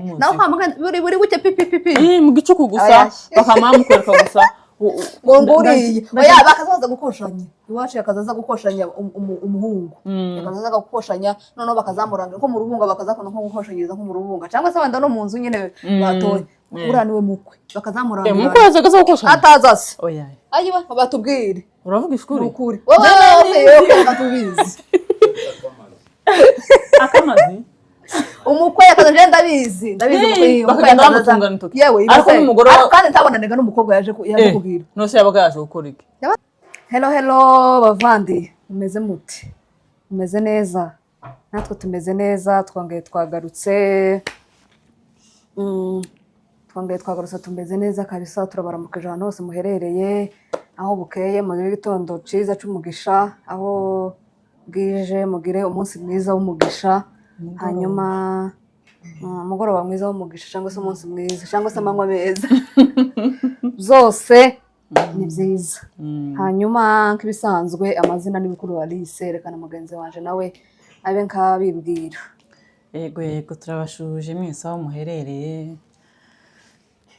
naho kwamagana buri buke pipi mu gicuku gusa bakamamukwereka gusa nguriye oya bakazaza gukoshanya iwacu yakazaza gukoshanya umuhungu yakazaza gukoshanya none bakazamuranga ko mu rubunga bakazakona nko gukoshanyiriza nko mu rubunga cyangwa se wenda no mu nzu nyine batoye uraniwe mukwe bakazamuranga mukwe yazaga gukoshanya atazase oya ayiba batubwire uravuga ishuri wowe batubizi akamazi umukwe yakazaje ndabizi umukwe yakazaza yewe ariko n'umugore kandi ntabonanega n'umukobwa yaje kubwira nose yabaga yaje gukora iki hello bavandi umeze mute umeze neza natwe tumeze neza twongeye twagarutse tumeze neza kabisa turabaramukije ahantu hose muherereye aho bukeye mu gitondo ciza c'umugisha aho bwije mugire umunsi mwiza w'umugisha hanyuma umugoroba mwiza w'umugisha cyangwa se umunsi mwiza cyangwa se amanywa meza zose ni byiza hanyuma nk'ibisanzwe amazina n'ibikuru Alice rekana mugenzi wanje nawe abe nkabibwira yego turabashuje mwese aho muherereye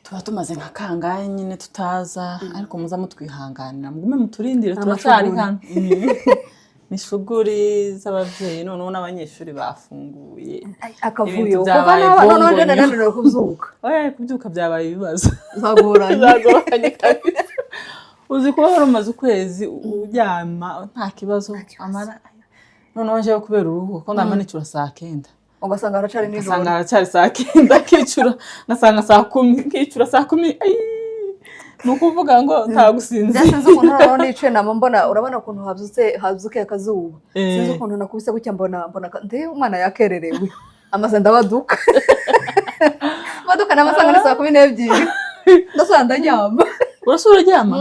tuba tumaze nka kangahe nyine tutaza ariko muza mutwihanganira mugume muturindire turacyari hano ni shuguri z'abavyeyi none n'abanyeshuri bafunguye akavuyo kuva none nanone kubyuka kubyuka byabaye ibibazo zagoranye kabisa uzi kuba warumaze ukwezi uryama nta kibazo amara none waje kubera uruhu ko ndamanicura saa 9 ugasanga aracari nijoro ugasanga aracari saa 9 kicura nasanga saa 10 kicura saa 10 nukuvuga ngo ntagusinzi sinzi ukuntu none nice nama mbona urabona ukuntu hazuke akazuba sinzi ukuntu nakubise gutya mbona ndi umwana yakererewe amaze ndabaduka baduka namasanga ni saa 12 ndasanda nyama urasura ryama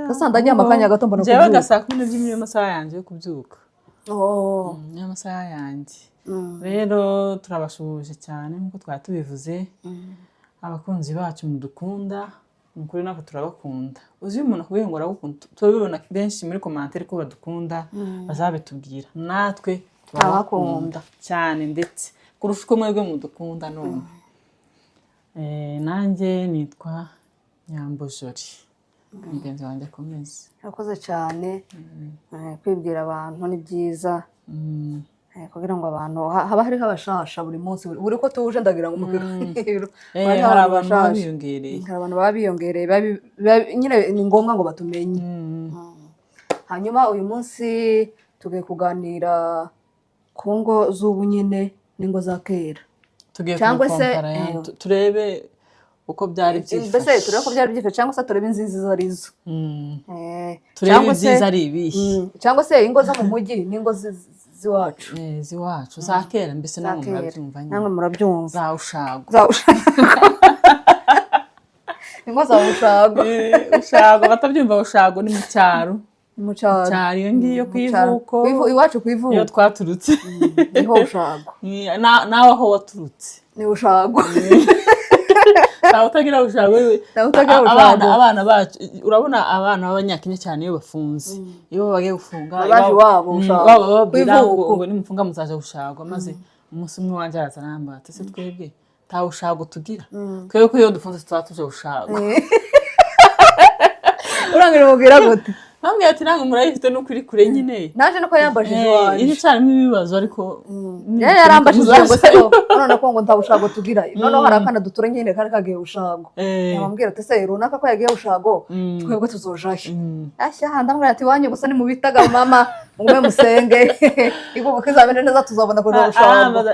ndasanda nyama kanya gato mbona kubyuka jewe saa 12 niyo masaha yanje yo kubyuka niyo masaha yanje rero turabashuje cyane nkuko twatubivuze abakunzi bacu mudukunda mukuri nako turabakunda uzi umuntu akubwiye ngo aragukunda tubibona benshi muri commentaire ko badukunda bazabitubwira natwe turabakunda cyane ndetse kurusha uko mwebwe mudukunda none nanjye nitwa Nyambojori mugenzi wanjye akomeze yakoze cyane kwibwira abantu ni byiza kugira ngo abantu haba hariho abashasha buri munsi buri ko tuje ndagira ngo mukiro hari abantu babiyongereye nyine ni ngombwa ngo batumenye hanyuma uyu munsi tugiye kuganira ku ngo z'ubu nyine n'ingo za kera cyangwa se turebe uko byari byifashe mbese turebe ko byari byifashe cyangwa se turebe inziza arizo turebe inziza ari ibihe cyangwa se ingo zo mu mujyi n'ingo ziwacu za kera mbese namwe murabyumva za ushago ingo za ushago batabyumva ushago ni mu cyaro iyo ngiyo kwivuko iwacu kwivuko iyo twaturutse niho ushago nawe aho waturutse ni ushago utagira ushago abana bacu urabona abana b'abanyakenya cyane iyo bafunze iyo bagiye gufunga abaje wabo bababwira ngo nimufunga muzaje ushago maze umunsi umwe wanje arazaramba ati se twebwe ta ushago tugira twebwe ko iyo dufunze tutatuje ushago urangira mubwira gute bambwiye ati nange murayifite no kuri kure nyine naje nuko yambajije wanje iri cyarimo ibibazo ariko yarambajije ngo se none ko ngo ntabushago tugira none hari akana duture nyine kari kagiye ushago yamambwira ati se runaka ko yagiye ushago twebwe tuzojahe ashya ndambwira ati wanyu gusa ni mu bitaga mama umwe musenge igubu kizabene neza tuzabona ko ushago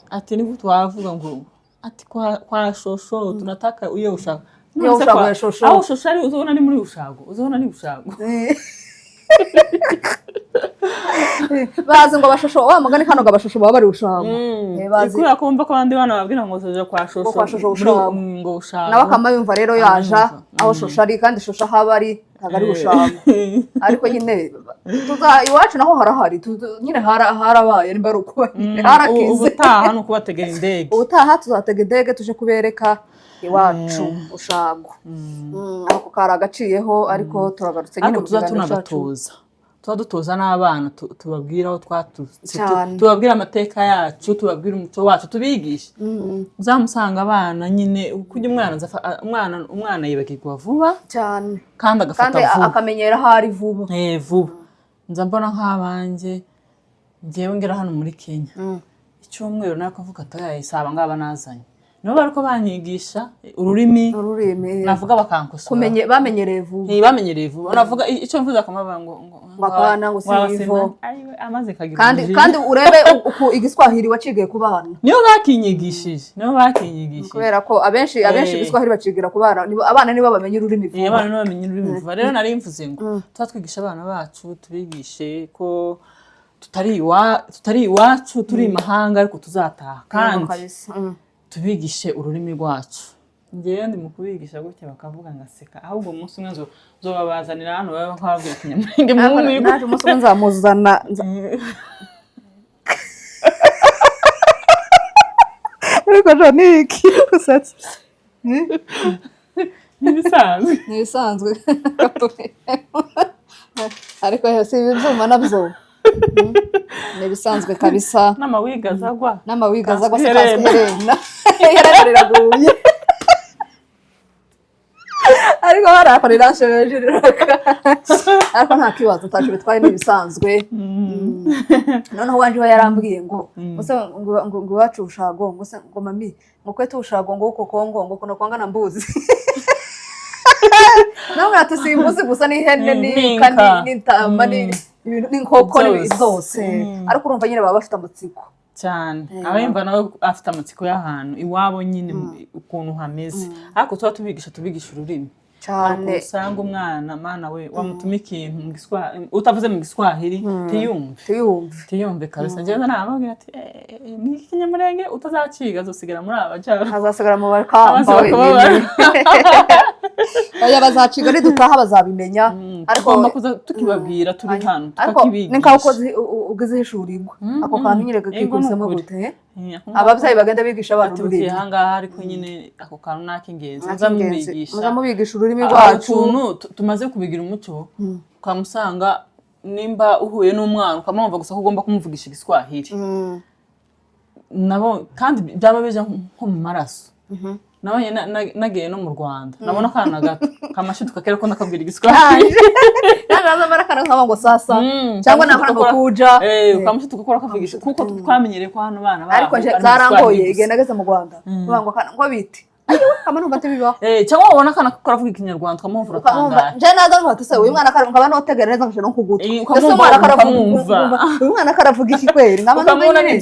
ati ni gutwavuga ngo ati kwa shosho tunataka uyo ushago aho shosho ari uzobona ni muri ushago uzobona ni ushago bazi ngo bashosho wa mugani kano gabashosho baba bari ushago bazi ikura kumva ko abandi bana babwira ngo soje kwa shosho ngo ushago nawe akamayumva rero yaja aho shosho ari kandi shosho haba ari hagari ushago ariko nyine iwacu naho harahari nyine harabaye nimba ruko harakize ubutaha no kubategera indege ubutaha tuzatega indege tuje kubereka iwacu ushago ako karagaciyeho ariko turagarutse nyine tuzatuna batoza tuba dutoza n'abana tubabwira aho twaturutse tubabwira amateka yacu tubabwira umuco wacu tubigisha uzamusanga abana nyine kujya umwana yibagirwa vuba cyane kandi agafata vuba akamenyera aho ari vuba vuba nza mbona nk'abanjye ngewe ngera hano muri Kenya icyumweru nakavuga atayisaba ngaba nazanye nibo bariko banyigisha ururimi navuga bakankosora bamenyereye vuba bamenyereye vuba navuga icyo mvuze akamaba ngo bakana ngo sivo amaze kagira kandi urebe uko igiswahili wacigiye ku bana niyo bakinyigishije kubera ko abenshi igiswahili bacigira ku bana abana nibo bamenye ururimi vuba abana nibo bamenye ururimi vuba rero nari mvuze ngo twatwigisha abana bacu tubigishe ko tutari iwacu turi imahanga ariko tuzataha kandi tubigishe ururimi rwacu ngewe ndi mu kubigisha gutya bakavuga ngaseka ahubwo umunsi umwe nzobabazanira hano baba nkababwira ikinyamurenge mu naje umunsi umwe nzamuzana ariko Janiki usatse nibisanzwe ariko si ibyuma nabyo nibisanzwe kabisa n'amawigazagwa Herena yarariraguye ariko barakorera shejeje ariko nta kibazo tacu bitwaye nibisanzwe noneho wanje yarambwiye ngo ngo wacu ushago ngo mami ngo kwetu ushago ngo uko Kongo ngo kuno kwanga na mbuzi nawe atusimbuzi gusa ni hene ni kandi n'intama n'inkoko zose ariko urumva nyine baba bafite amatsiko cyane abemba nawe afite amatsiko y'ahantu iwabo nyine ukuntu hameze ariko tuba tubigisha ururimi cyane usanga umwana mana we wamutuma ikintu mu Giswahili utavuze mu Giswahili tiyumve kabisa ngeze namubwira ati ni ikinyamurenge utazaciga azosigara muri abajaro azasigara mu bakamba oya bazaciga ari dutaha bazabimenya ariko kuza tukibabwira turi hano tukakibigisha ninka uko ugize hishurirwa ako kantu nyine gakikusemo gute ababyeyi bagenda bigisha abantu ururimi hangaha ariko nyine ako kantu nakingenzi muzamubigisha ururimi rwacu tumaze kubigira umuco ukamusanga nimba uhuye n'umwana ukamwumva gusa ko ugomba kumuvugisha Igiswahili nabo kandi byaba beje nko mu maraso nawe nagiye no mu Rwanda nabona kana gato kamashiduka kera ko nakabwira Igiswahili nagaza marakana nkaba ngo sasa cyangwa nakora ngo kuja ukamushiduka ko akavugisha kuko twamenyereye ko hano bana ariko zarangoye igenda geze mu Rwanda ngo biti kamano mbate bibaho cyangwa wabona kana karavuga Ikinyarwanda ukamumvura ukamumva je naza nkati se uyu mwana nkaba notegereza ngo no kuguta ese mwana karavuga uyu mwana karavuga iki kweri nkabona ni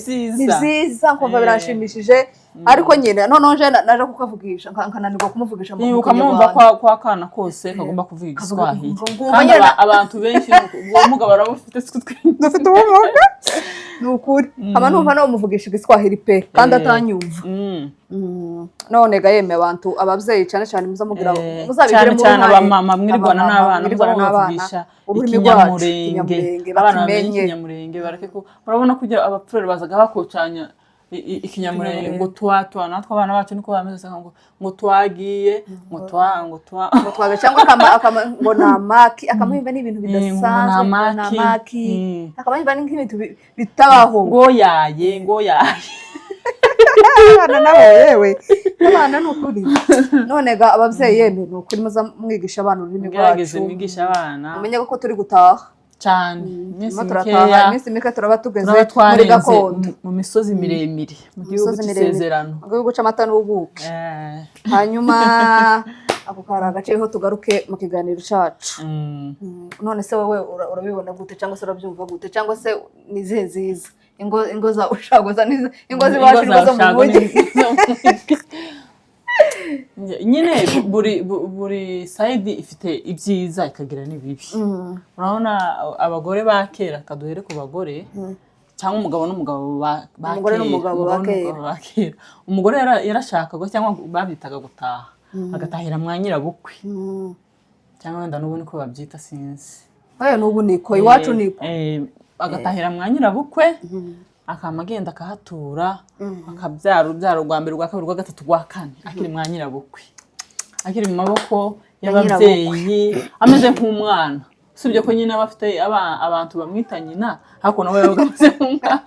byiza kumva birashimishije ariko nyine none nje naje kukavugisha nkananirwa kumuvugisha mu ukamumva kwa kana kose kagomba kuvuga Igiswahili kandi abantu benshi ubumuga barabufite dufite ubumuga nukuri abantu no muvugisha Igiswahili pe kandi atanyumva none gayeme abantu abavyeyi cyane muzamugira muzabigire mu cyane abamama mwirigwana n'abana muzamuvugisha ikinyamurenge abana bamenye ikinyamurenge bareke ko urabona kujya abapfurere bazaga bakocanya ikinyamurenge ngo twa natwe abana bacu niko bameze ngo twagiye ngo twaga cyangwa ngo namaki akamwimba n'ibintu bidasanzwe namaki akamwimba n'ibintu bitabaho ngo yaye abana nabo yewe abana nukuri none ga abavyeyi yemwe nukuri muza mwigisha abana ururimi rwacu mwigisha abana umenye ko turi gutaha cyane iminsi mike turaba tugeze muri gakondo mu misozi miremire mu gihugu cy'isezerano mu gihugu c'amata n'ubuki hanyuma ako kari agaceho tugaruke mu kiganiro cacu none se wowe urabibona gute cyangwa se urabyumva gute cyangwa se nizihe nziza ingo za ushagoza nizo ingo zibacu nizo mu mujyi nyine buri side ifite ibyiza ikagira n'ibibi urabona abagore ba kera kaduhere ku bagore cyangwa umugabo n'umugabo ba kera umugore yarashakaga cyangwa babyitaga gutaha agatahira mwa nyirabukwe cyangwa wenda n'ubu niko babyita sinzi n'ubu niko iwacu niko agatahira mwa nyirabukwe akama agenda akahatura akabyara urubyaro rwa mbere rwa kabiri rwa gatatu rwa kane akiri mwa nyirabukwe akiri mu maboko y'ababyeyi ameze nk'umwana usibye ko nyine abafite abantu bamwita nyina ariko nawe yabaga ameze nk'umwana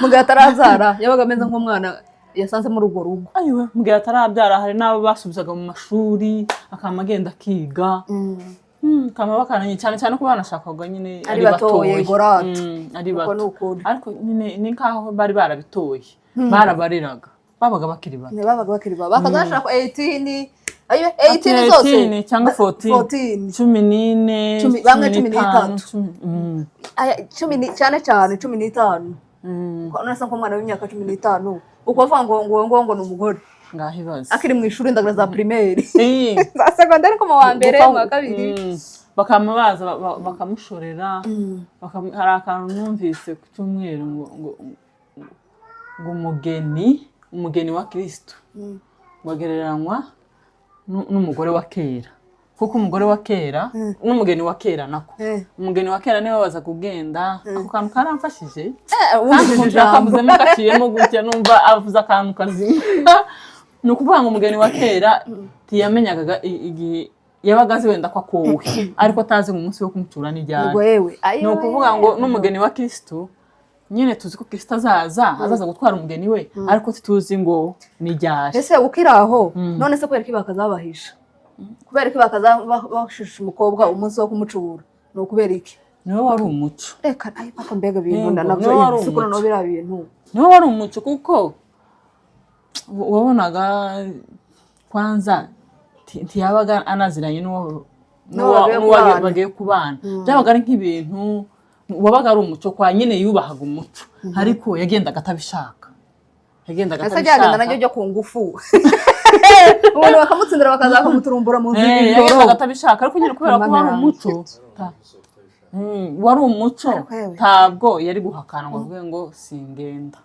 mugihe atarazara yabaga ameze nk'umwana yasanze muri urwo rugo. Ayiwe mugihe atarabyara hari n'abo basubizaga mu mashuri akama agenda akiga kama bakananye cyane cyane ko banashakaga nyine ari batoye gorate ari bato ariko nyine ni nkaho bari barabitoye barabareraga babaga bakiri bato bakazashaka 18 ayo 18 zose 18 cyangwa 14 14 bamwe 13 cyane cyane 15 ko nasa nk'umwana w'imyaka 15 uko avuga ngo ni umugore ngahibaza akiri mu ishuri ndagara za primaire za secondaire ko mu wa mbere mu wa kabiri bakamubaza bakamushorera hari akantu numvise ku cyumweru ngo umugeni wa Kristo wagereranywa n'umugore wa Kera kuko umugore wa Kera n'umugeni wa Kera nako umugeni wa Kera niwe waza kugenda ako kantu karamfashije akavuze mukaciyemo gutya numva avuze akantu kazima nukuvuga ngo umugeni wa Kera tiyamenyaga igihe yabaga azi wenda ko akowe ariko atazi mu munsi wo kumucura n'ijyana nukuvuga ngo n'umugeni wa Kristo nyine tuzi ko Kristo azaza gutwara umugeni we ariko tuzi ngo nijyashe ese ukiraho none se kubera ko bakazabahisha kubera ko bakazabashisha umukobwa umunsi wo kumucura no kubera iki niwe wari umuco reka papa mbega bintu ndanavyo isukura no bira bintu niwe wari umuco kuko wabonaga kwanza ntiyabaga anaziranye n'uwo bagiye kubana byabaga ari nk'ibintu wabaga ari umuco kwa nyine yubahaga umuco ariko yagendaga atabishaka yagenda najyo jya ku ngufu umuntu bakamutsindira bakazamuturumbura mu nzira yagendaga atabishaka ariko nyine kubera ko wari umuco wari umuco ntabwo yari guhakana ngo avuge ngo singenda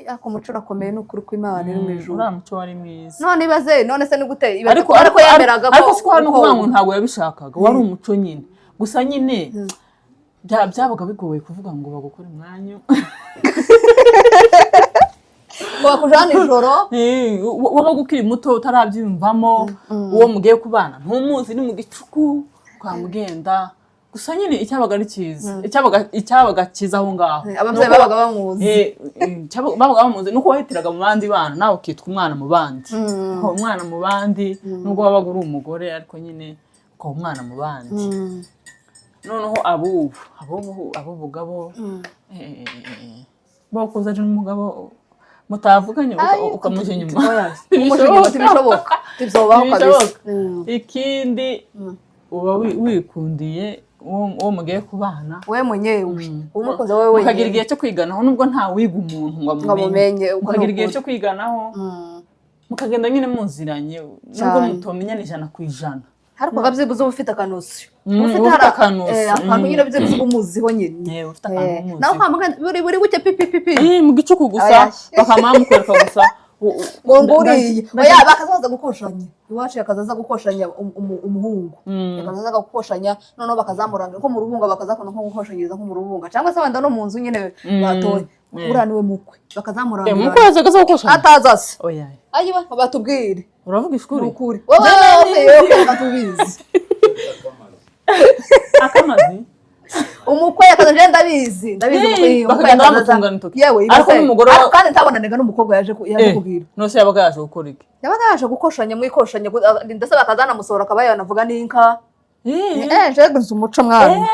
ako muco urakomeye n'ukuri kw'Imana iri mu ijuru uriya muco wari mwiza none ibaze none se ni gute ariko yemeraga ko ariko siko n'ukuvuga ngo ntabwo yabishakaga wari umuco nyine gusa nyine byabaga bigoye kuvuga ngo bagukore umwanya ngo bakujana ijoro wabaga ukiri muto utarabyiyumvamo uwo mugiye kubana ntumuzi ni mu gicuku kwa mugenda gusa nyine icyabaga ari cyiza icyabaga cyiza aho ngaho ababyeyi babaga bamuzi babaga bamuzi nuko wahitiraga mu bandi bana nawe ukitwa umwana mu bandi umwana mu bandi nubwo wabaga uri umugore ariko nyine ko umwana mu bandi noneho abubugabo bakuzana umugabo mutavuganye ukamuje inyuma bishoboka tibzobaho kabisa ikindi uba wikundiye uwo mugiye kubana we munyewe umukoze wowe wenyine ukagira igihe cyo kwiganaho nubwo nta wiga umuntu ngo amumenye ukagira igihe cyo kwiganaho mukagenda nyine muziranye nubwo mutomenyana 100%. Hariko gabyibuze ufite akanusi ufite akanusi akantu nyine byibuze umuziho nyine ufite akanusi naho kwambuka buri buke pipi mu gicuku gusa bakamamukwereka gusa nguriye oya bakazaza gukoshanya iwacu yakazaza gukoshanya umuhungu yakazaza gukoshanya none bakazamuranga ko mu rubunga bakazakona nko gukoshanyiriza nko mu rubunga cyangwa se wenda no mu nzu nyine batoye uraniwe mukwe bakazamuranga mukwe yakazaza gukoshanya atazase oya ayiba batubwire uravuga ishuri ukuri wowe batubizi akamazi umukwe yakazaje ndabizi umukwe yakazaza yewe ariko n'umugore kandi ntabonanega n'umukobwa yaje kubwira nose yabaga yaje gukora iki yabaga yaje gukoshanya mwikoshanya ndetse bakazana musora akaba yanavuga n'inka je gusa umuco mwana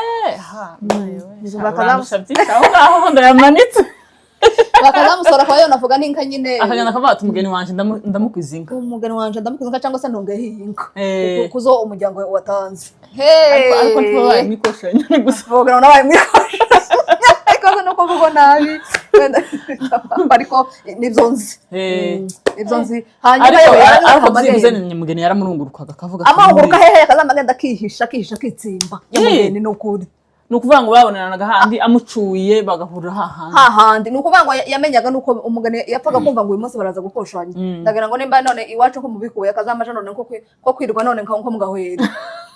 aho ndayamanitse bakazamusora akaba yanavuga n'inka nyine akagenda akavata umugeni wanje ndamukwizinka umugeni wanje ndamukwizinka cyangwa se ntongeho inka kuzo umuryango watanze ariko twabaye mwikoshanya gusa bogana nabaye mwikoshanya ariko no kuvuga nabi ariko nibyo nzi hanyuma ariko byibuze umugeni yaramurungurukaga akavuga amahuruka hehe akazamagenda akihisha kitsimba y'umugeni n'ukuri nukuvuga ngo babonanaga handi amucuye bagahurira hahandi nukuvuga ngo yamenyaga nuko umugeni yapfaga kumva ngo uyu munsi baraza gukoshanya ndagira ngo nimba none iwacu ko mubikuye akazamaje none ko kwirwa none nko mugahwera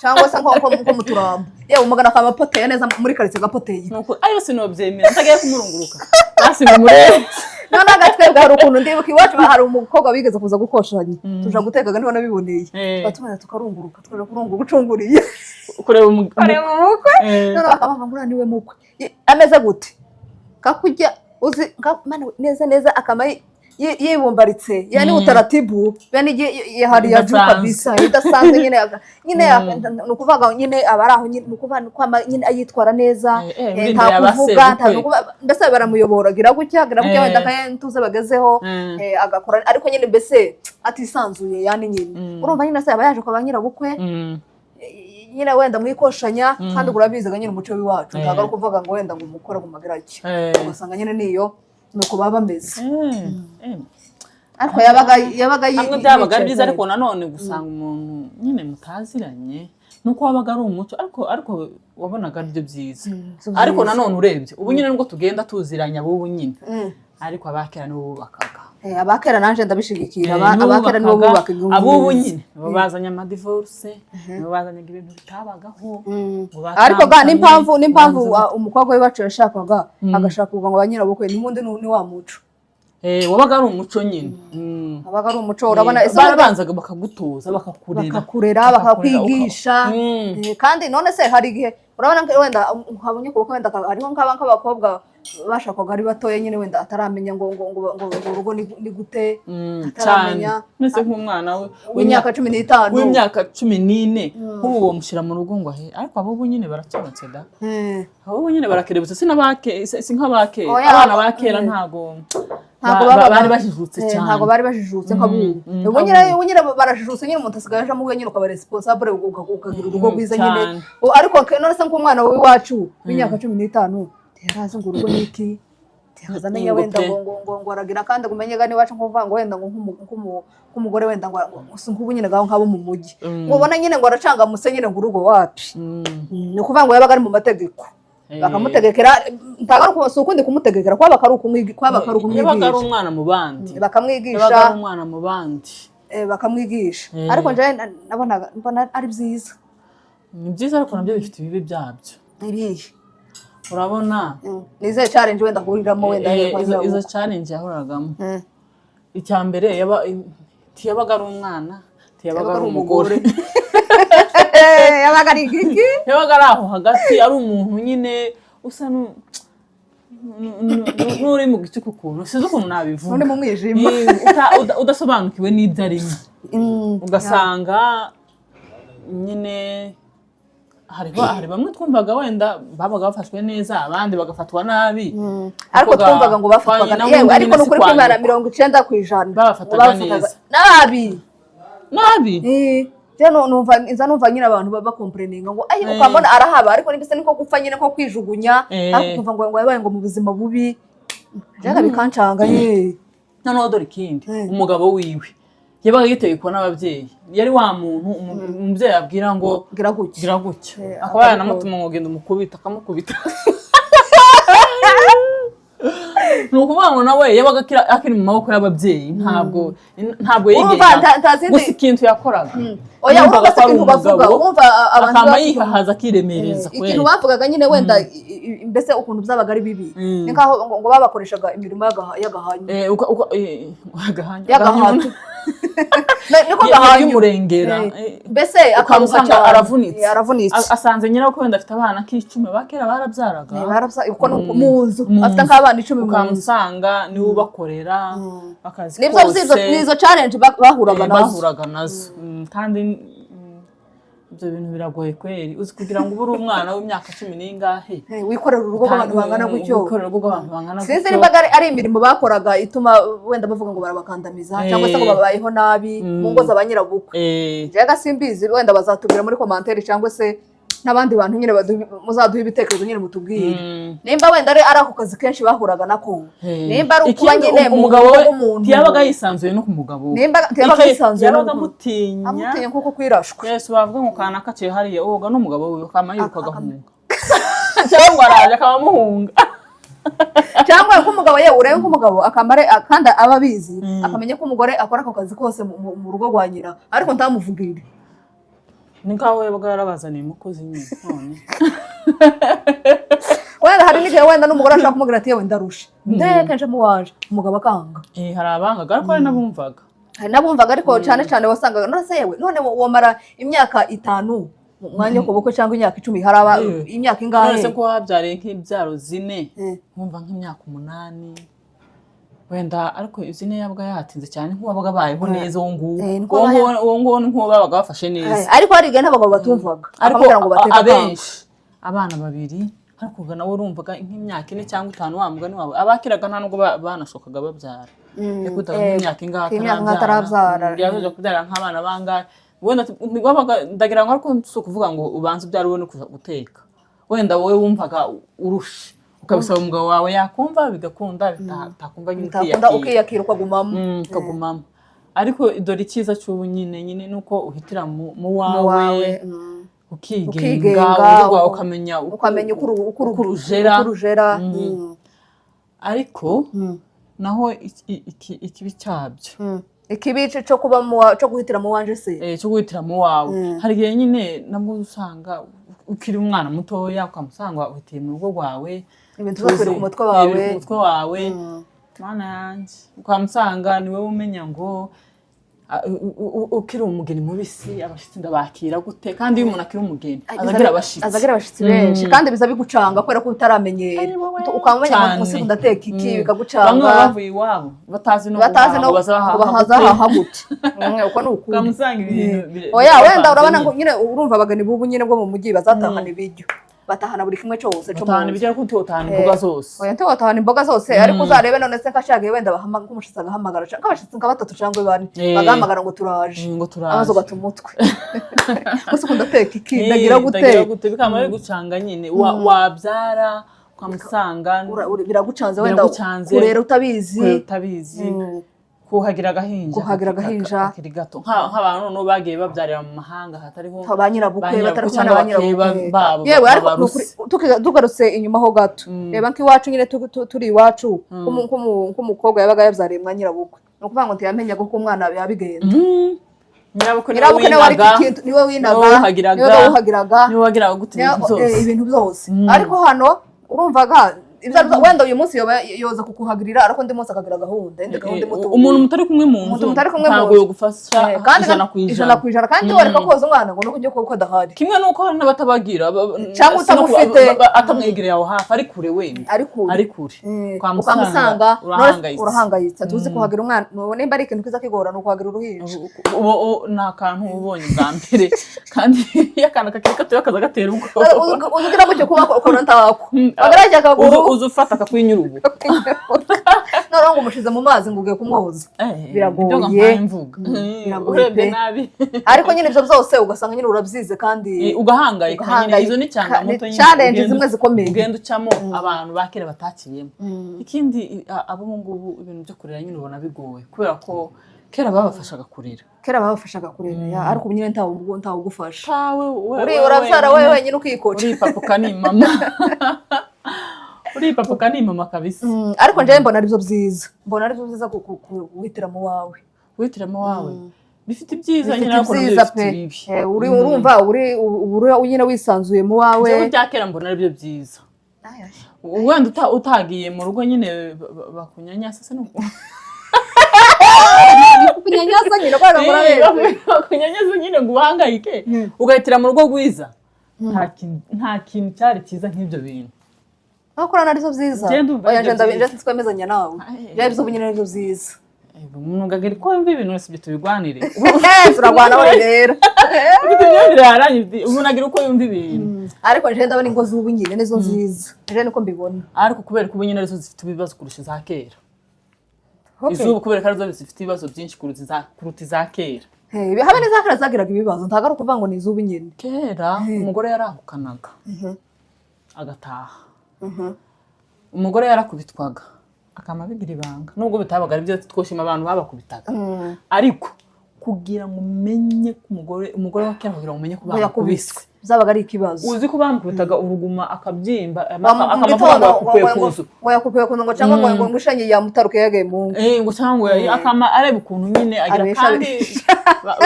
cyangwa se nko muturamba yewe umugana akaba poteye neza muri karitsiye gapoteye nuko ayo sinobyemera ntagiye kumurunguruka basi mumurebe none agatwebwe hari ukuntu ndibuka iwacu hari umukobwa bigeze kuza gukoshanya tuja gutekaga niho nabiboneye batumana tukarunguruka twaje kurunguruka ucunguriye kureba umukwe none bakabanga ngura niwe mukwe ameze gute kakujya uzi neza akama yibumbaritse yani utaratibu yani yahari ya juu kabisa idasanzwe nyine nukuvuga nyine abaraho nyine nukuvuga kwa nyine ayitwara neza nta kuvuga mbese baramuyobora gira gutya wenda kayentuze bagezeho agakora ariko nyine mbese atisanzuye yani nyine urumva nyine se abayaje kwa banyira bukwe nyine wenda mwikoshanya kandi urabizaga nyine umuco w'iwacu ntago ari kuvuga ngo wenda ngo umukora gumagaraki ugasanga nyine niyo nuko baba bameze ariko yabaga ari byiza ariko nanone gusanga umuntu nyine mutaziranye nuko wabaga ari umuco ariko wabonaga ari byo byiza ariko nanone urebye ubu nyine nubwo tugenda tuziranya abo nyine ariko abakera nibo bubakaga abakera nanje ndabishigikira abakera nibo bubaka igihugu abo nyine bazanye amadivorce bazanye ibintu bitabagaho ariko n'impamvu umukobwa w'iwacu yashakaga agashaka ngo abanyirabukwe n'impundi ni wa muco wabaga ari umuco nyine wabaga ari umuco urabona barabanzaga bakagutoza bakakurera bakakwigisha kandi none se hari igihe urabona wenda habonye kuko wenda hariho nk'abakobwa bashakaga ari batoye nyine wenda ataramenya ngo urugo ni gute ataramenya nese nk'umwana w'imyaka 15 w'imyaka 14 nk'ubu bamushyira mu rugo ngo ariko abo nyine barakemutse da abo nyine barakerebutse si nk'abake abana bakera ntago bari bajijutse cyane ntago bari bajijutse nk'abubu ubu nyine barajijutse nyine umuntu asigaje mu nyine ukaba responsable ukagira urugo rwiza nyine ariko none se nk'umwana w'iwacu w'imyaka 15 teraza ngo urugo niki teraza amenya wenda ngo aragira kandi gumenyega ni wacu nkuvuga ngo wenda ngo nk'umugore wenda ngo nk'ubu nyine gaho nkabo mu mujyi ubona nyine ngo aracanga muse nyine ngo urugo wapi ni ukuvuga ngo yabaga ari mu mategeko bakamutegekera ntagaruka ukundi kumutegekera kwaba karu kumwigisha yabaga ari umwana mu bandi bakamwigisha umwana mu bandi bakamwigisha ariko nje mbona ari byiza ni byiza ariko nabyo bifite ibibi byabyo ibihe urabona nize challenge wenda huriramo wenda izo challenge yahoragamo icyambere yabaga ari umwana yabaga ari umugore yabaga ari giki yabaga ari aho hagati ari umuntu nyine usa n'uri mu gicuku kuntu sizo ukuntu nabivuga uri mu mwijima udasobanukiwe n'ibyo arimo ugasanga nyine hari bamwe twumvaga wenda babaga bafashwe neza abandi bagafatwa nabi ariko twumvaga ngo bafatwaga yewe ariko n'ukuri kw'Imana 90% bafatwaga neza nabi numva nyine abantu bakompreninga ngo ayi ukambona arahaba ariko nibise niko gupfa nyine nko kwijugunya ariko kumva ngo yabaye ngo mu buzima bubi jaga bikancanga noneho dore ikindi umugabo wiwe yabaga yitegekwa n'ababyeyi yari wa muntu umubyeyi abwira ngo gira gutya akaba yanamutuma ngo genda umukubita akamukubita nukuvuga ngo nawe yabaga akiri mu maboko y'ababyeyi ntabwo yigeze gusa ikintu yakoraga oya urumva se ikintu bavuga urumva abantu akama yihahaza akiremereza ikintu bavugaga nyine wenda mbese ukuntu byabaga ari bibi ni nkaho ngo babakoreshaga imirimo y'agahanyo y'agahanyo niko gahanyo y'umurengera mbese akamusanga aravunitse asanze nyiraho ko wenda afite abana k'icumi bakera barabyaraga uko mu nzu afite nk'abana 10 ukamusanga niwe ubakorera bakazi nizo challenge bahuraga nazo kandi ibyo bintu biragoye kweri uzi kugira ngo ubure umwana w'imyaka 10 n'ingahe wikorera urugo rw'abantu bangana gutyo sinzi niba ari imirimo bakoraga ituma wenda bavuga ngo barabakandamiza cyangwa se ngo babayeho nabi mu ngo z'abanyirabukwe jaga simbizi wenda bazatubwira muri commentaire cyangwa se n'abandi bantu nyine muzaduha ibitekerezo nyine mutubwire nimba wenda ari ako kazi kenshi bahuraga nako nimba ari ukuba nyine umugabo we yabaga yisanzuye no ku mugabo nimba yabaga yisanzuye yabaga amutinya kuko kwirashwa Yesu bavuga ngo kana kaciye hariye oga n'umugabo we kama yiruka gahunga cyangwa araje akamuhunga cyangwa nk'umugabo ye urebe nk'umugabo akamare kandi ababizi akamenya ko umugore akora ako kazi kose mu rugo rwa nyina ariko ntamuvugire nikaho yabaga yarabazaniye umukozi nyine none wenda hari n'igihe wenda n'umugore ashaka kumubwira ati yewe ndarusha ndeke nje mu waje umugabo akanga hari abangaga ariko hari n'abumvaga ariko cyane cyane wasangaga none yewe none wamara imyaka 5 mwanya ko bukwe cyangwa imyaka 10 haraba imyaka ingahe none se ko wabyariye nk'ibyaro 4 nkumva nk'imyaka 8 wenda ariko izine yabwa yatinze cyane nk'uwabaga bayeho neza uwo nguwo nk'uwo babaga bafashe neza ariko hari igihe n'abagabo batumvaga ariko abenshi abana 2 ariko ubwo nawe urumvaga nk'imyaka 4 cyangwa 5 wamugani wawe abakiraga nta nubwo banashokaga babyara yakutaga nk'imyaka ingahe atarabyara yaje kubyara nk'abana bangahe wenda ndagira ngo ariko so kuvuga ngo ubanze ubyara wowe no kuza guteka wenda wowe wumvaga urusha ukabisaba umugabo wawe yakumva bigakunda bitakumva ukiyakira ukagumamo ariko idore icyiza cy'ubu nyine nuko uhitira mu wawe ukigenga ukamenya uko urujera ariko naho ikibi cyabyo ikibi cyo kuba cyo guhitira mu wanje se cyo guhitira mu wawe hari igihe nyine nabwo usanga ukiri umwana mutoya ukamusanga uhitiye mu rugo rwawe ibintu byose ku mutwe wawe mana yanjye ukamusanga niwe umenya ngo ukiri umugeni mubisi abashitsi ndabakira gute kandi iyo umuntu akiri umugeni azagira abashitsi benshi kandi biza bigucanga kubera ko utaramenyera ukamenya ngo musi ndateka iki bikagucanga bamwe bavuye iwabo batazi no bahaza gute uko nuko ukamusanga ibintu oya wenda urabona ngo nyine urumva abagani bubu nyine bwo mu mujyi bazatahana ibiryo batahana buri kimwe cyose cyo batahana ibijya ko utahana imboga zose oya nto batahana imboga zose ariko uzarebe none se kashage wenda bahamagara kumushitsa gahamagara cyangwa abashitsi nka 3 cyangwa 4 bagahamagara ngo turaje amazo gatumutwe gusa ukunda teka iki ndagira gute bikama bigucanga nyine wabyara ukamusanga biragucanze wenda kurera utabizi kuhagira agahinja akiri gato nk'abantu no bagiye babyarira mu mahanga hatariho abanyirabukwe batarukana abanyirabukwe yewe ariko tugarutse inyuma ho gato reba nk'iwacu nyine turi iwacu nk'umukobwa yabaga yabyariye mwanyirabukwe no kuvuga ngo ntiyamenya ko umwana yabigenza nyirabukwe niwe wihagiraga niwe wagiraga gute ibintu byose ariko hano urumvaga wenda uyu munsi yoza kukuhagirira ariko ndi munsi akagira gahunda umuntu mutari kumwe mu nzu ntabwo yogufasha ijana ku ijana kandi wareka koza umwana ngo nuko njye kuko adahari kimwe nuko hari n'abatabagira cyangwa utamufite atamwegereye aho hafi ari kure wenda ari kure ukamusanga urahangayitse tuzi kuhagira umwana nimba ari ikintu kiza kigora no kuhagira uruhinja nta kantu ubonye bwa mbere kandi yakana kakiri kato kaza gatera ubwo uzugira gutyo kuba ukora ntako agarajya akaguru uzufata akakwinyurubu noneho ngo umushize mu mazi ngo ugiye kumwoza biragoye urebye nabi ariko nyine ibyo byose ugasanga nyine urabyize kandi ugahangayika nyine izo ni cyangamuto nyine challenge zimwe zikomeye ugenda ucamo abantu bakera batakiyemo ikindi abo ngubu ibintu byo kurera nyine ubona bigoye kubera ko kera babafashaga kurera ariko ubu nyine ntawe ugufasha urabyara wowe wenyine ukikoca uri papa kandi mama kabisa ariko nje mbona aribyo byiza guhitiramo wawe bifite ibyiza nyine ariko bifite urumva uri nyine wisanzuye mu wawe byo byakera mbona aribyo byiza wenda utagiye mu rugo nyine bakunyanyasa se nuko kunyanyasa nyine kwaga kunyanyasa nyine ngo uhangayike ugahitira mu rugo rwiza nta kintu cyari cyiza nk'ibyo bintu akorana arizo byiza oya nje twemezanya nawe byo nyine arizo byiza munugagiri ko mbi ibintu wese byo tubigwanire turagwana we rero byo yaranye ubunagira uko yumva ibintu ariko nje ndabona ingo z'ubu nyine nizo nziza nje niko mbibona ariko kubera ko nyine arizo zifite ibibazo kurusha za kera izubu kubera ko arizo zifite ibibazo byinshi kuruta za kera habe neza kera zagiraga ibibazo ntagaruka kuvuga ngo ni izubu nyine kera umugore yarahukanaga agataha umugore yarakubitwaga akama bigira ibanga nubwo bitabaga ari byo twoshima abantu babakubitaga ariko kugira ngo umenye ko umugore wa kera kugira ngo umenye ko bakubiswe zabaga ari ikibazo uzi ko bamukubitaga uruguma akabyimba akamavuga ngo yakupiye ku nzu ngo cyangwa ngo ngushanye yamutaruke yagaye mu ngo cyangwa akama areba ukuntu nyine agira kandi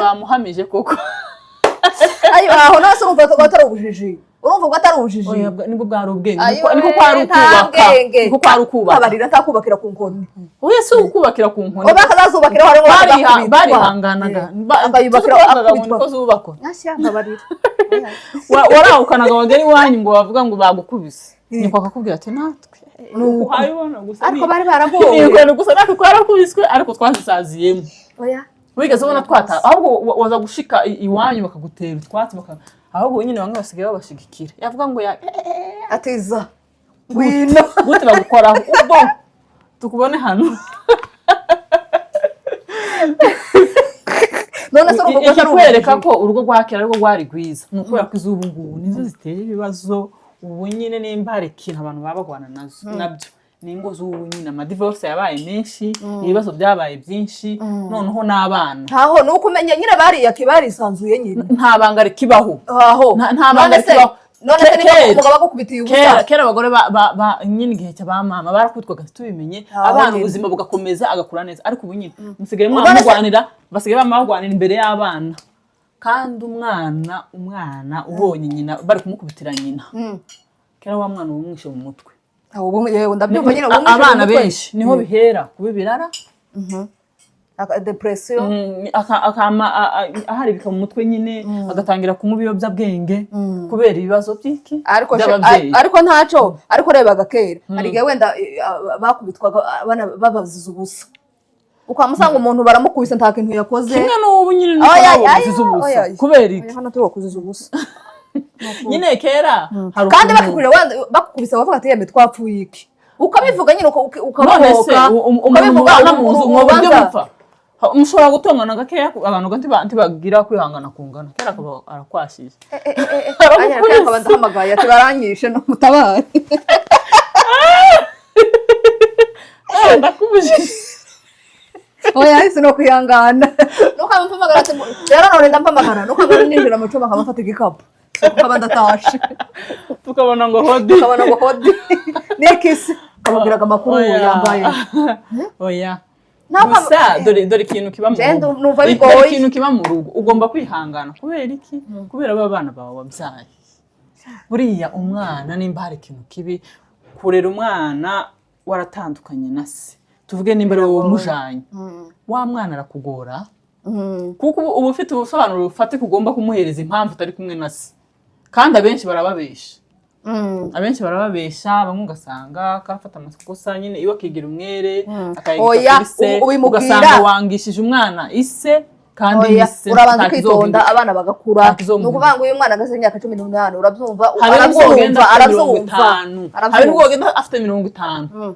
bamuhamije koko ayo aho nase urumva ko atari ubujiji urumva ubwo atari ubujiji nibwo bwari ubwenge niko kwari ukubaka niko kwari ukubaka abarira atakubakira ku nkoni oya si ukubakira ku nkoni oba kazazubakira hari barihanganaga akayubakira akubitwa ko zubakwa nashyira abarira warawukanaga wagera iwanyu ngo bavuga ngo bagukubise niko akakubwira ati natwe nuko hayibona gusa ariko bari baragoye niko gusa natwe twarakubiswe ariko twazisaziyemo oya wigeze ubona twata ahubwo waza gushika iwanyu bakagutera utwatsi ahubwo nyine bamwe basigaye babashigikira yavuga ngo atiza ngwino gute bagukoraho ubwo tukubone hano none se urugo kwereka ko urugo rwa Kera ariko rwari rwiza nukubera ko izubu ngubu nizo ziteye ibibazo ubu nyine nimba hari ikintu abantu babagwana nazo nabyo ningo z'ubu nyine amadivorce yabaye menshi ibibazo byabaye byinshi noneho n'abana ntaho nuko umenya nyine barisanzuye nyine nta banga rikibaho nta banga rikibaho none se niba umugabo agukubitiye ubusa Kera abagore nyine igihe cy'abamama barakubitwaga tubimenye abana ubuzima bugakomeza agakura neza ariko ubu nyine musigaye mwamugwanira basigaye bamagwanira imbere y'abana kandi umwana ubonye nyina bari kumukubitira nyina Kera wa mwana umwishe mu mutwe ndabyumva nyine abana benshi niho bihera kuba ibirara depression aharibika mu mutwe nyine agatangira kunywa ibiyobyabwenge kubera ibibazo by'iki ariko ntaco ariko rebaga Kera hari igihe wenda bakubitwaga abana babaziza ubusa ukamusanga umuntu baramukubise nta kintu yakoze kimwe n'ubu nyine babaziza ubusa kubera iki hano tubakuziza ubusa nyine Kera kandi bakukubise bavuga ati yeme twapfuye iki ukabivuga nyine ukabahoka ukabivuga mu buryo bupfa mushobora gutongana gakeya abantu ntibagira kwihangana kungana Kera akaba arakwashije akaba ndahamagaye ati baranyishe no mutabare ndakubuje oya hisi no kwihangana nuko ampamagara ati rero none ndampamagara nuko ngari ninjira mu cyumba nkabafata igikapu ukaba ndatashe tukabona ngo hodi nikisi kababwiraga amakuru yambaye oya gusa dore ikintu kiba mu rugo dore ikintu kiba mu rugo ugomba kwihangana kubera iki kubera aba bana bawe wabyaye buriya umwana nimba hari ikintu kibi kurera umwana waratandukanye na se tuvuge nimba ari wowe umujanye wa mwana arakugora kuko uba ufite ubusobanuro bufatika ugomba kumuhereza impamvu utari kumwe na se kandi abenshi barababesha bamwe ugasanga akafata amakosa nyine iwe akigira umwere akayigira kuri se ugasanga wangishije umwana ise kandi ise urabanza kwitonda abana bagakura nukuvuga ngo uyu mwana ageze imyaka 18 urabyumva hari n'ubwo agenda afite 50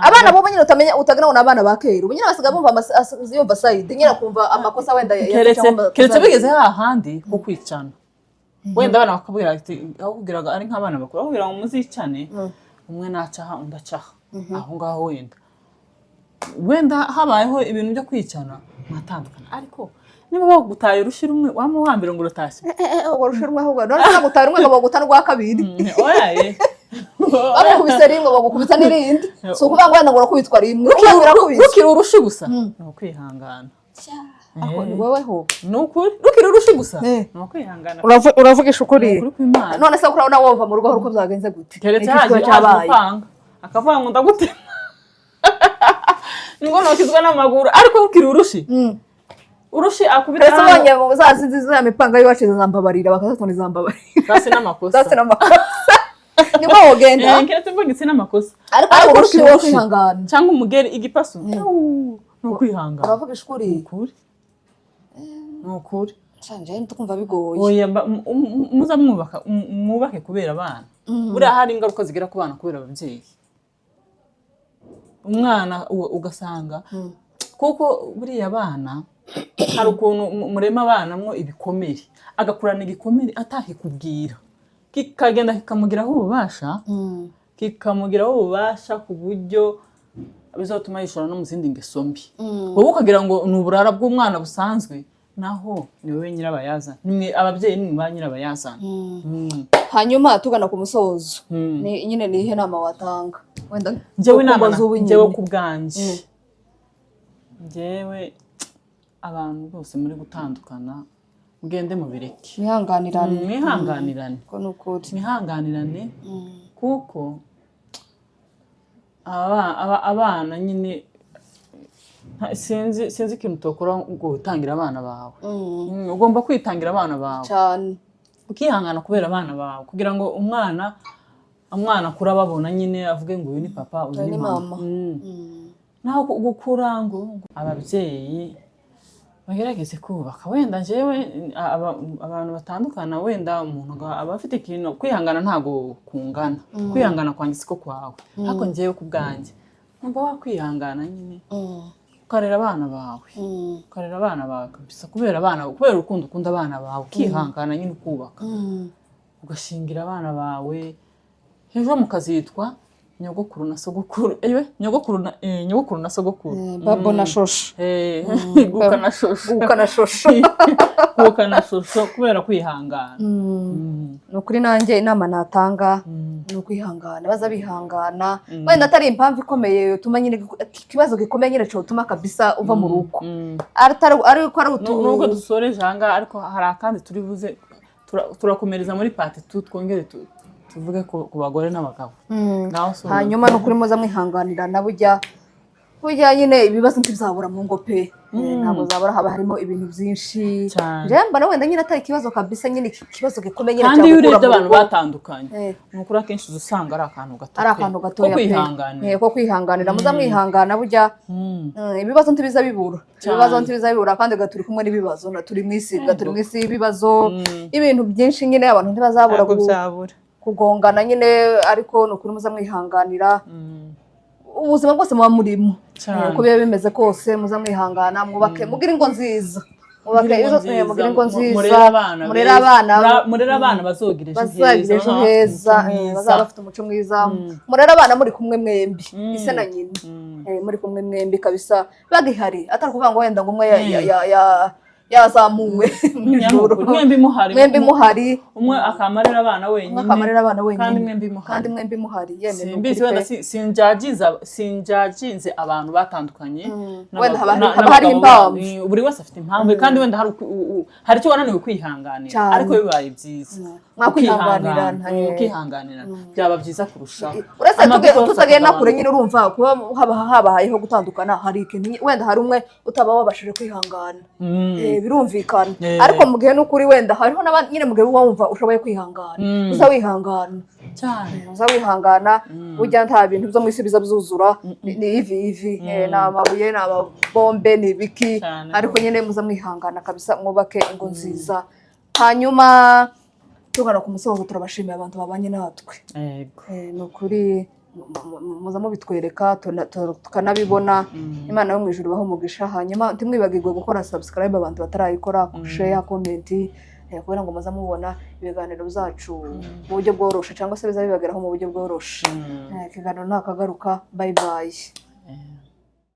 abana bo nyine utagira ngo abana ba Kera nyine basiga bumva yumva side nyine kumva amakosa wenda keretse bigeze hahandi ho kwicana wenda abana bakabwira ati ahubwiraga ari nk'abana bakuru ahubwira ngo muzicane umwe nacaha undacaha aho ngaho wenda habayeho ibintu byo kwicana mwatandukana ariko niba bagutaye urushira umwe wamuhambira ngo urutashye urushira umwe ahubwo none bagutaye umwe ngo bagutana rwa kabiri oya bakubise rimwe bagukubita n'irindi si ukuvuga ngo wenda ngo urakubitwa rimwe rukira urushi gusa ni ukwihangana weweho ni ukuri rukira urushi gusa ni ukwihangana uravugisha ukuri none se urabona wova mu rugo uko byagenze gute keretse haje akavanga ngo ndagutema ngo nokizwa n'amaguru ariko rukira urushi akubita rero bonye mu zazinzi za mipanga yiwacu zambabarira bakazatona zambabarira basi n'amakosa niko wogenda keretse mbongitse n'amakosa ariko urushi wo kwihangana cyangwa umugeri igipasu no kwihangana uravugisha ukuri nukuri canje ntukumva bigoye oya muza mwubake kubera abana buriya hari ingaruka zigira ku bana kubera ababyeyi umwana ugasanga kuko buriya abana hari ukuntu murema abana mwo ibikomere agakurana igikomere atahikubwira kikagenda kikamugiraho ububasha ku buryo bizatuma yishora no mu zindi ngeso mbi wowe ukagira ngo ni uburara bw'umwana busanzwe naho ni wowe nyirabayazana nimwe ababyeyi nimwe ba nyirabayazana hanyuma tugana ku musozo nyine nihe nama watanga wenda njyewe ku bwanje njyewe abantu bose muri gutandukana mugende mubireke mwihanganirane ko nukuri mwihanganirane kuko abana nyine sinzi ikintu utokora ngo utangira abana bawe ugomba kwitangira abana bawe cyane ukihangana kubera abana bawe kugira ngo umwana akura babona nyine avuge ngo uyu ni papa uyu ni mama naho gukura ngo ababyeyi bagerageze kubaka wenda jewe abantu batandukana wenda umuntu aba afite ikintu kwihangana ntago kungana kwihangana kwanjye siko kwawe ariko njewe ku bwanjye numva wakwihangana nyine ukarera abana bawe kabisa kubera urukundo ukunda abana bawe ukihangana nyine ukubaka ugashingira abana bawe ejo mukazitwa nyogokuru na sogokuru nyogokuru na sogokuru babo na shosho guka na shosho kubera kwihangana nukuri nanjye inama natanga no kwihangana baza bihangana wenda atari impamvu ikomeye utuma nyine ikibazo gikomeye nyine cyo utuma kabisa uva mu rugo ari ko ari nubwo dusoreje hanga ariko hari akandi turi buze turakomereza muri part 2 twongere tuvuge ku bagore n'abagabo hanyuma no kuri muza mwihanganirana burya nyine ibibazo ntibizabura mu ngo pe ntabwo zabura haba harimo ibintu byinshi remba na wenda nyine atari ikibazo kabisa nyine ikibazo gikomeye nyine kandi urebye abantu batandukanye nukuri akenshi usanga ari akantu gato ko kwihanganira muza mwihangana burya ibibazo ntibizabibura kandi gaturi kumwe n'ibibazo turi mu isi y'ibibazo ibintu byinshi nyine abantu ntibazabura kugongana nyine ariko nukuri muza mwihanganira ubuzima bwose muba murimo uko biba bimeze kose muza mwihangana mwubake mugire ingo nziza murera abana bazogira ejo heza bazaba bafite umuco mwiza murera abana muri kumwe mwembi ise na nyina muri kumwe mwembi kabisa bagihari atari kuvuga ngo wenda ngo umwe yazamuwe mw'ijoro mwembi muhari umwe akamarira abana wenyine kandi mwembi muhari simbizi wenda sinjaginze abantu batandukanye wenda haba hari impamvu buri wese afite impamvu kandi wenda hari icyo wananiwe kwihanganira ariko bibaye byiza mwakihanganirana byaba byiza kurushaho uretse tutagenda kure nyine urumva kuba habayeho gutandukana hari ikintu wenda hari umwe utaba wabashije kwihangana birumvikana ariko mu gihe n'ukuri wenda hariho n'abandi nyine mu gihe wumva ushoboye kwihangana uza wihangana burya nta bintu byo mu isi biza byuzura ni ivi ni amabuye ni amabombe ni ibiki ariko nyine muza mwihangana kabisa mwubake ingo nziza hanyuma tugana ku musozo turabashimiye abantu babanye natwe ni ukuri muza mubitwereka tukanabibona Imana yo mu ijuru baho umugisha hanyuma ntimwibagirwe gukora subscribe abantu batarayikora share comment kubera ngo muza mubona ibiganiro byacu mu buryo bworoshe cyangwa se bizabibageraho mu buryo bworoshe ikiganiro nakagaruka bye bye